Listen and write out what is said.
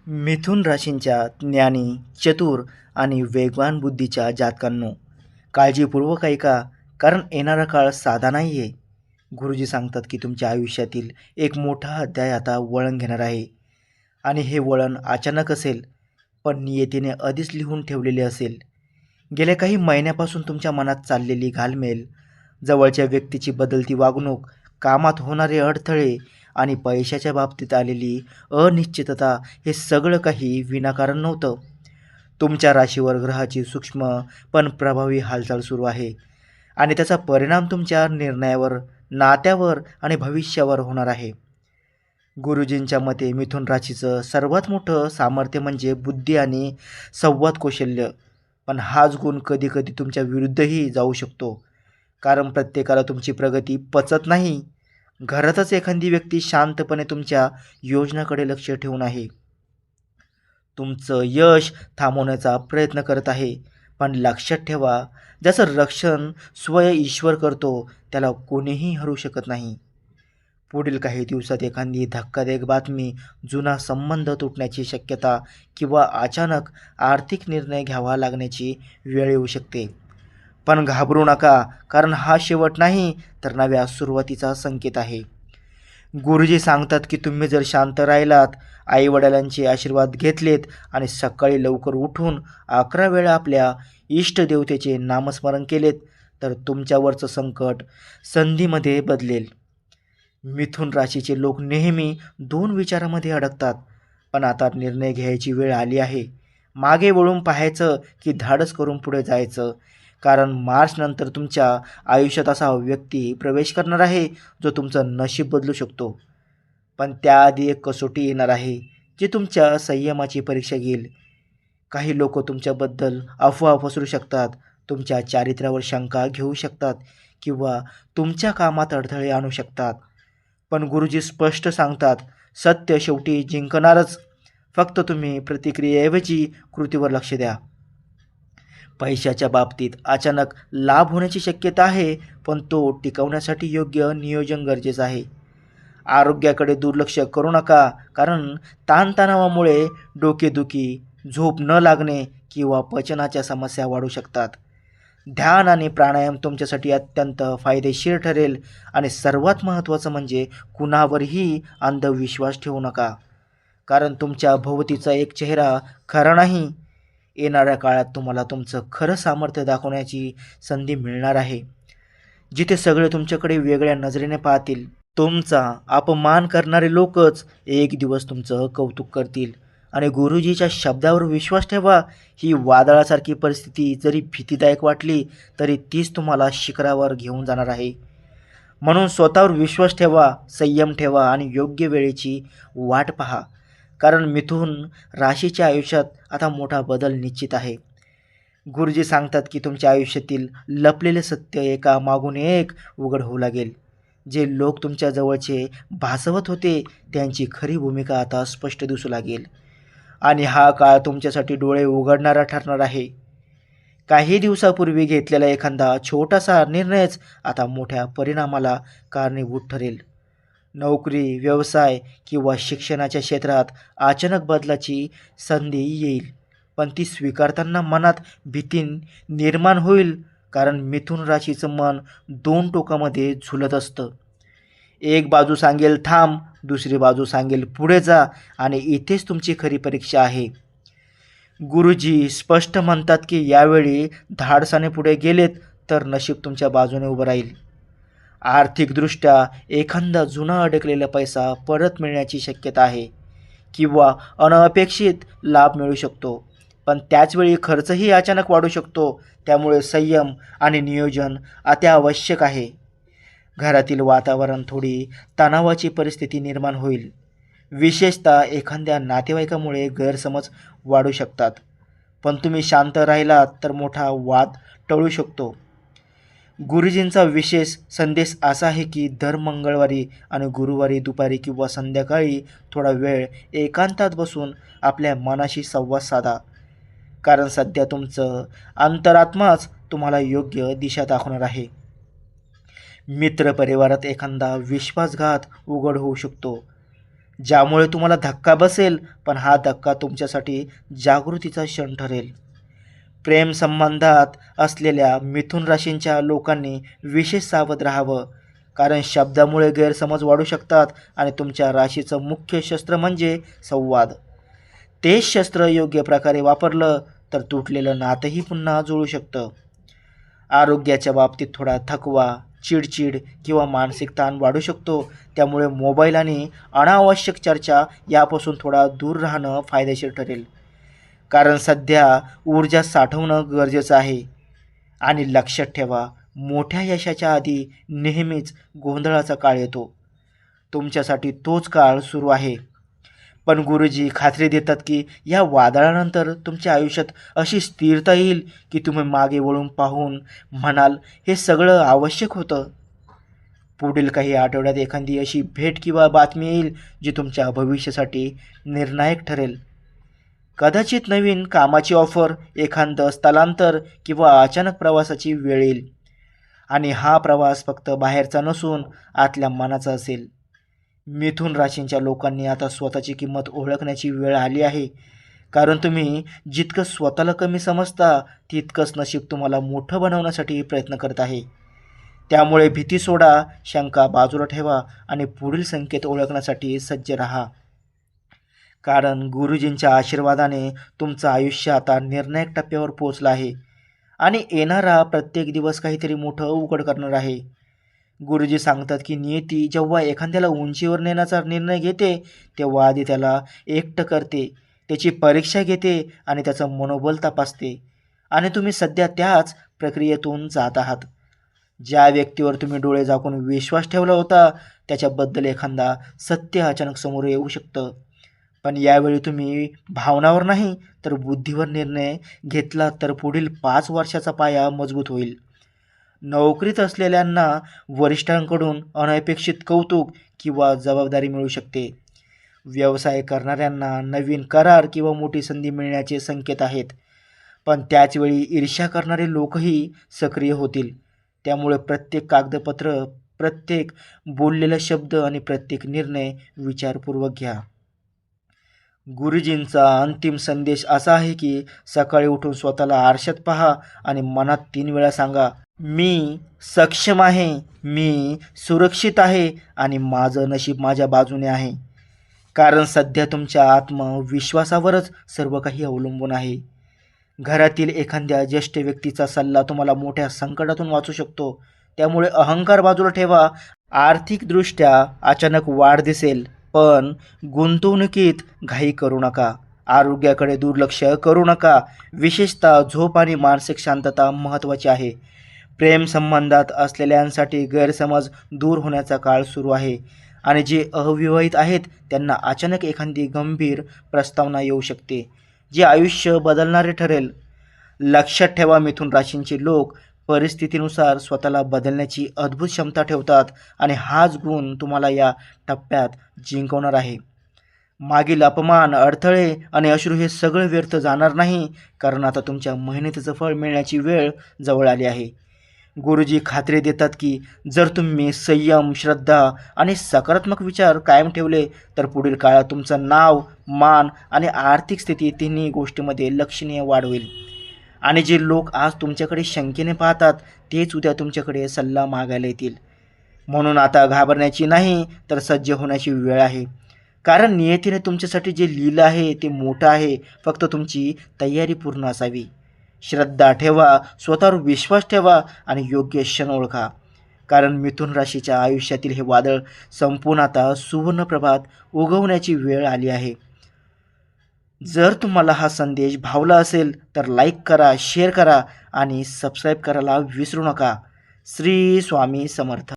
मिथुन राशींच्या ज्ञानी, चतुर आणि वेगवान बुद्धीच्या जातकांनो, काळजीपूर्वक ऐका, कारण येणारा काळ साधा नाही आहे. गुरुजी सांगतात की तुमच्या आयुष्यातील एक मोठा अध्याय आता वळण घेणार आहे आणि हे वळण अचानक असेल, पण नियतीने आधीच लिहून ठेवलेले असेल. गेल्या काही महिन्यापासून तुमच्या मनात चाललेली घालमेल, जवळच्या व्यक्तीची बदलती वागणूक, कामात होणारे अडथळे आणि पैशाच्या बाबतीत आलेली अनिश्चितता हे सगळं काही विनाकारण नव्हतं. तुमच्या राशीवर ग्रहाची सूक्ष्म पण प्रभावी हालचाल सुरू आहे आणि त्याचा परिणाम तुमच्या निर्णयावर, नात्यावर आणि भविष्यावर होणार आहे. गुरुजींच्या मते मिथुन राशीचं सर्वात मोठं सामर्थ्य म्हणजे बुद्धी आणि संवाद कौशल्य. पण हाच गुण कधीकधी तुमच्या विरुद्धही जाऊ शकतो, कारण प्रत्येकाला तुमची प्रगती पचत नाही. घरातच एखादी व्यक्ती शांतपणे तुमच्या योजनाकडे लक्ष ठेवून आहे, तुमचं यश थांबवण्याचा प्रयत्न करत आहे. पण लक्षात ठेवा, ज्याचं रक्षण स्वयं ईश्वर करतो त्याला कोणीही हरू शकत नाही. पुढील काही दिवसात एखादी धक्कादायक बातमी, जुना संबंध तुटण्याची शक्यता किंवा अचानक आर्थिक निर्णय घ्यावा लागण्याची वेळ येऊ शकते. पण घाबरू नका, कारण हा शेवट नाही, तर नव्या सुरुवातीचा संकेत आहे. गुरुजी सांगतात की तुम्ही जर शांत राहिलात, आईवडिलांचे आशीर्वाद घेतलेत आणि सकाळी लवकर उठून 11 वेळा आपल्या इष्टदेवतेचे नामस्मरण केलेत, तर तुमच्यावरचं संकट संधीमध्ये बदलेल. मिथुन राशीचे लोक नेहमी दोन विचारामध्ये अडकतात, पण आता निर्णय घ्यायची वेळ आली आहे. मागे वळून पाहायचं की धाडस करून पुढे जायचं, कारण मार्च नंतर तुमच्या आयुष्यात असा व्यक्ती प्रवेश करणार आहे जो तुमचं नशीब बदलू शकतो. पण त्याआधी एक कसोटी येणार आहे, जी तुमच्या संयमाची परीक्षा घेईल. काही लोक तुमच्याबद्दल अफवा पसरू शकतात, तुमच्या चारित्र्यावर शंका घेऊ शकतात किंवा तुमच्या कामात अडथळे आणू शकतात. पण गुरुजी स्पष्ट सांगतात, सत्य शेवटी जिंकणारच. फक्त तुम्ही प्रतिक्रियेऐवजी कृतीवर लक्ष द्या. पैशाच्या बाबतीत अचानक लाभ होण्याची शक्यता आहे, पण तो टिकवण्यासाठी योग्य नियोजन गरजेचं आहे. आरोग्याकडे दुर्लक्ष करू नका, कारण ताणतणावामुळे डोकेदुखी, झोप न लागणे किंवा पचनाच्या समस्या वाढू शकतात. ध्यान आणि प्राणायाम तुमच्यासाठी अत्यंत फायदेशीर ठरेल. आणि सर्वात महत्त्वाचं म्हणजे कुणावरही अंधविश्वास ठेवू नका, कारण तुमच्या भोवतीचा एक चेहरा खरा नाही. येणाऱ्या काळात तुम्हाला तुमचं खरं सामर्थ्य दाखवण्याची संधी मिळणार आहे, जिथे सगळे तुमच्याकडे वेगळ्या नजरेने पाहतील. तुमचा अपमान करणारे लोकच एक दिवस तुमचं कौतुक करतील. आणि गुरुजीच्या शब्दावर विश्वास ठेवा. ही वादळासारखी परिस्थिती जरी भीतीदायक वाटली, तरी तीच तुम्हाला शिखरावर घेऊन जाणार आहे. म्हणून स्वतःवर विश्वास ठेवा, संयम ठेवा आणि योग्य वेळेची वाट पहा, कारण मिथुन राशीच्या आयुष्यात आता मोठा बदल निश्चित आहे. गुरुजी सांगतात की तुमच्या आयुष्यातील लपलेले सत्य एका मागून एक उघड होऊ लागेल. जे लोक तुमच्या जवळचे भासवत होते, त्यांची खरी भूमिका आता स्पष्ट दिसू लागेल. आणि हा काळ तुमच्यासाठी डोळे उघडणारा ठरणार आहे. काही दिवसापूर्वी घेतलेला एखादा छोटासा निर्णयच आता मोठ्या परिणामाला कारणीभूत ठरेल. नोकरी, व्यवसाय किंवा शिक्षणाच्या क्षेत्रात अचानक बदलाची संधी येईल, पण ती स्वीकारताना मनात भीती निर्माण होईल, कारण मिथुन राशीचं मन दोन टोकामध्ये झुलत असतं. एक बाजू सांगेल थांब, दुसरी बाजू सांगेल पुढे जा, आणि इथेच तुमची खरी परीक्षा आहे. गुरुजी स्पष्ट म्हणतात की यावेळी धाडसाने पुढे गेलेत तर नशीब तुमच्या बाजूने उभं राहील. आर्थिकदृष्ट्या एखादा जुना अडकलेला पैसा परत मिळण्याची शक्यता आहे किंवा अनपेक्षित लाभ मिळू शकतो. पण त्याचवेळी खर्चही अचानक वाढू शकतो, त्यामुळे संयम आणि नियोजन अत्यावश्यक आहे. घरातील वातावरण थोडी तणावाची परिस्थिती निर्माण होईल, विशेषतः एखाद्या नातेवाईकामुळे गैरसमज वाढू शकतात. पण तुम्ही शांत राहिलात तर मोठा वाद टळू शकतो. गुरुजींचा विशेष संदेश असा आहे की दर मंगळवारी आणि गुरुवारी दुपारी किंवा संध्याकाळी थोडा वेळ एकांतात बसून आपल्या मनाशी संवाद साधा, कारण सध्या तुमचं अंतरात्माच तुम्हाला योग्य दिशा दाखवणार आहे. मित्रपरिवारात एखादा विश्वासघात उघड होऊ शकतो, ज्यामुळे तुम्हाला धक्का बसेल, पण हा धक्का तुमच्यासाठी जागृतीचा क्षण ठरेल. प्रेम संबंधात असलेल्या मिथुन राशींच्या लोकांनी विशेष सावध राहावं, कारण शब्दामुळे गैरसमज वाढू शकतात आणि तुमच्या राशीचं मुख्य शस्त्र म्हणजे संवाद. तेच शस्त्र योग्य प्रकारे वापरलं तर तुटलेलं नातंही पुन्हा जुळू शकतं. आरोग्याच्या बाबतीत थोडा थकवा, चिडचिड किंवा मानसिक ताण वाढू शकतो. त्यामुळे मोबाईल आणि अनावश्यक चर्चा यापासून थोडा दूर राहणं फायदेशीर ठरेल. कारण सध्या ऊर्जा साठवणं गरजेचं आहे. आणि लक्षात ठेवा, मोठ्या यशाच्या आधी नेहमीच गोंधळाचा काळ येतो. तुमच्यासाठी तोच काळ सुरू आहे. पण गुरुजी खात्री देतात की या वादळानंतर तुमच्या आयुष्यात अशी स्थिरता येईल की तुम्ही मागे वळून पाहून म्हणाल, हे सगळं आवश्यक होतं. पुढील काही आठवड्यात एखादी अशी भेट किंवा बातमी येईल जी तुमच्या भविष्यासाठी निर्णायक ठरेल. कदाचित नवीन कामाची ऑफर, एखादं स्थलांतर किंवा अचानक प्रवासाची वेळ येईल. आणि हा प्रवास फक्त बाहेरचा नसून आतल्या मनाचा असेल. मिथुन राशींच्या लोकांनी आता स्वतःची किंमत ओळखण्याची वेळ आली आहे. कारण तुम्ही जितकं स्वतःला कमी समजता, तितकंच नशीब तुम्हाला मोठं बनवण्यासाठी प्रयत्न करत आहे. त्यामुळे भीती सोडा, शंका बाजूला ठेवा आणि पुढील संकेत ओळखण्यासाठी सज्ज राहा. कारण गुरुजींच्या आशीर्वादाने तुमचं आयुष्य आता निर्णायक टप्प्यावर पोहोचलं आहे आणि येणारा प्रत्येक दिवस काहीतरी मोठं उघड करणार आहे. गुरुजी सांगतात की नियती जेव्हा एखाद्याला उंचीवर नेण्याचा निर्णय घेते, तेव्हा आधी त्याला एकटं करते, त्याची परीक्षा घेते आणि त्याचं मनोबल तपासते. आणि तुम्ही सध्या त्याच प्रक्रियेतून जात आहात. ज्या व्यक्तीवर तुम्ही डोळे झाकून विश्वास ठेवला होता, त्याच्याबद्दल एखादा सत्य अचानक समोर येऊ शकतं. पण यावेळी तुम्ही भावनावर नाही तर बुद्धीवर निर्णय घेतला तर पुढील 5 वर्षाचा पाया मजबूत होईल. नोकरीत असलेल्यांना वरिष्ठांकडून अनपेक्षित कौतुक किंवा जबाबदारी मिळू शकते. व्यवसाय करणाऱ्यांना नवीन करार किंवा मोठी संधी मिळण्याचे संकेत आहेत. पण त्याचवेळी ईर्ष्या करणारे लोकही सक्रिय होतील. त्यामुळे प्रत्येक कागदपत्र, प्रत्येक बोललेला शब्द आणि प्रत्येक निर्णय विचारपूर्वक घ्या. गुरुजींचा अंतिम संदेश असा आहे की सकाळी उठून स्वतःला आरशात पहा आणि मनात 3 वेळा सांगा, मी सक्षम आहे, मी सुरक्षित आहे आणि माझं नशीब माझ्या बाजूने आहे. कारण सध्या तुमच्या आत्मविश्वासावरच सर्व काही अवलंबून आहे. घरातील एखाद्या ज्येष्ठ व्यक्तीचा सल्ला तुम्हाला मोठ्या संकटातून वाचू शकतो. त्यामुळे अहंकार बाजूला ठेवा. आर्थिकदृष्ट्या अचानक वाढ दिसेल, पण गुंतवणुकीत घाई करू नका. आरोग्याकडे दुर्लक्ष करू नका. विशेषतः झोप आणि मानसिक शांतता महत्त्वाची आहे. प्रेम संबंधात असलेल्यांसाठी गैरसमज दूर होण्याचा काळ सुरू आहे आणि जे अविवाहित आहेत त्यांना अचानक एखादी गंभीर प्रस्तावना येऊ शकते, जे आयुष्य बदलणारे ठरेल. लक्षात ठेवा, मिथुन राशींचे लोक परिस्थितीनुसार स्वतःला बदलण्याची अद्भुत क्षमता ठेवतात आणि हाच गुण तुम्हाला या टप्प्यात जिंकवणार आहे. मागील अपमान, अडथळे आणि अश्रू हे सगळं व्यर्थ जाणार नाही, कारण आता तुमच्या मेहनतीचं फळ मिळण्याची वेळ जवळ आली आहे. गुरुजी खात्री देतात की जर तुम्ही संयम, श्रद्धा आणि सकारात्मक विचार कायम ठेवले तर पुढील काळात तुमचं नाव, मान आणि आर्थिक स्थिती तिन्ही गोष्टींमध्ये लक्षणीय वाढ होईल. आणि जे लोक आज तुमच्याकडे शंकेने पाहतात तेच उद्या तुमच्याकडे सल्ला मागायला येतील. म्हणून आता घाबरण्याची नाही तर सज्ज होण्याची वेळ आहे. कारण नियतीने तुमच्यासाठी जे लिहिलं आहे ते मोठं आहे. फक्त तुमची तयारी पूर्ण असावी. श्रद्धा ठेवा, स्वतःवर विश्वास ठेवा आणि योग्य क्षण ओळखा. कारण मिथुन राशीच्या आयुष्यातील हे वादळ संपून आता सुवर्णप्रभात उगवण्याची वेळ आली आहे. जर तुम्हाला हा संदेश भावला असेल तर लाईक करा, शेअर करा आणि सबस्क्राईब करायला विसरू नका. श्री स्वामी समर्थ.